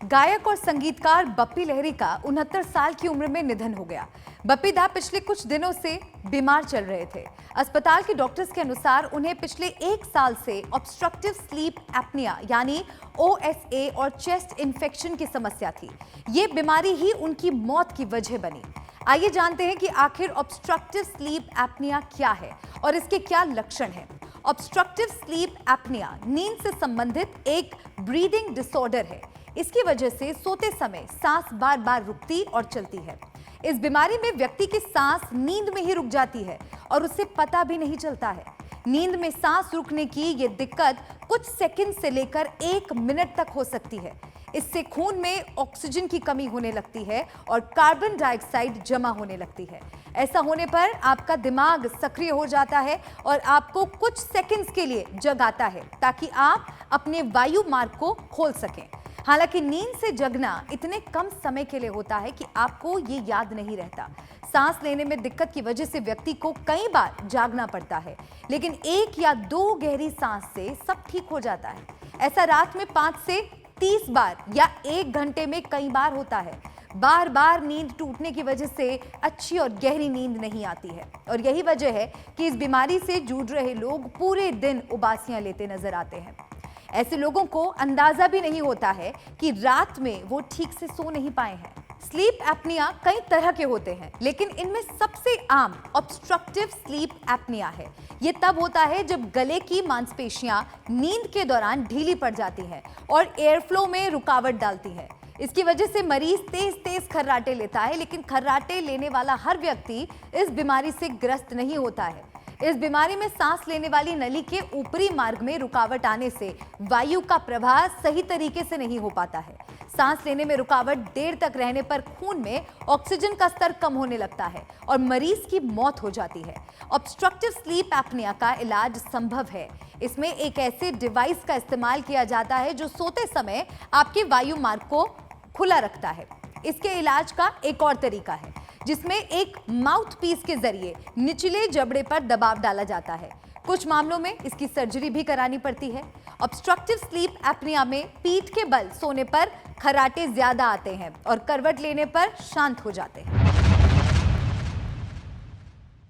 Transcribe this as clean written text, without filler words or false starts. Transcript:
गायक और संगीतकार बप्पी लहरी का 69 साल की उम्र में निधन हो गया। बप्पी दा पिछले कुछ दिनों से बीमार चल रहे थे। अस्पताल के डॉक्टर्स के अनुसार उन्हें पिछले 1 साल से ऑब्स्ट्रक्टिव स्लीप एप्निया यानी OSA और चेस्ट इन्फेक्शन की समस्या थी। ये बीमारी ही उनकी मौत की वजह बनी। आइए जानते हैं कि आखिर ऑब्स्ट्रक्टिव स्लीप एप्निया क्या है और इसके क्या लक्षण हैं। ऑब्स्ट्रक्टिव स्लीप एप्निया नींद से संबंधित एक ब्रीदिंग डिसऑर्डर है। इसकी वजह से सोते समय सांस बार बार रुकती और चलती है। इस बीमारी में व्यक्ति की सांस नींद में ही रुक जाती है और उसे पता भी नहीं चलता है। नींद में सांस रुकने की ये दिक्कत कुछ सेकंड से लेकर 1 मिनट तक हो सकती है। इससे खून में ऑक्सीजन की कमी होने लगती है और कार्बन डाइऑक्साइड जमा होने लगती है। ऐसा होने पर आपका दिमाग सक्रिय हो जाता है और आपको कुछ सेकंड्स के लिए जगाता है ताकि आप अपने वायु मार्ग को खोल सकें। हालांकि नींद से जगना इतने कम समय के लिए होता है कि आपको ये याद नहीं रहता। सांस लेने में दिक्कत की वजह से व्यक्ति को कई बार जागना पड़ता है, लेकिन 1 या 2 गहरी सांस से सब ठीक हो जाता है। ऐसा रात में 5 से 30 बार या 1 घंटे में कई बार होता है। बार बार नींद टूटने की वजह से अच्छी और गहरी नींद नहीं आती है और यही वजह है कि इस बीमारी से जूझ रहे लोग पूरे दिन उबासियां लेते नजर आते हैं। ऐसे लोगों को अंदाजा भी नहीं होता है कि रात में वो ठीक से सो नहीं पाए हैं। स्लीप एप्निया कई तरह के होते हैं, लेकिन इनमें सबसे आम ऑब्स्ट्रक्टिव स्लीप एप्निया है। ये तब होता है जब गले की मांसपेशियां नींद के दौरान ढीली पड़ जाती हैं और एयर फ्लो में रुकावट डालती है। इसकी वजह से मरीज तेज तेज खर्राटे लेता है, लेकिन खर्राटे लेने वाला हर व्यक्ति इस बीमारी से ग्रस्त नहीं होता है। इस बीमारी में सांस लेने वाली नली के ऊपरी मार्ग में रुकावट आने से वायु का प्रवाह सही तरीके से नहीं हो पाता है। सांस लेने में रुकावट देर तक रहने पर खून में ऑक्सीजन का स्तर कम होने लगता है और मरीज की मौत हो जाती है। ऑब्स्ट्रक्टिव स्लीप एप्निया का इलाज संभव है। इसमें एक ऐसे डिवाइस का इस्तेमाल किया जाता है जो सोते समय आपके वायु मार्ग को खुला रखता है। इसके इलाज का एक और तरीका है जिसमें एक माउथ पीस के जरिए निचले जबड़े पर दबाव डाला जाता है। कुछ मामलों में इसकी सर्जरी भी करानी पड़ती है। ऑब्स्ट्रक्टिव स्लीप एप्निया में पीठ के बल सोने पर खर्राटे ज्यादा आते हैं और करवट लेने पर शांत हो जाते हैं।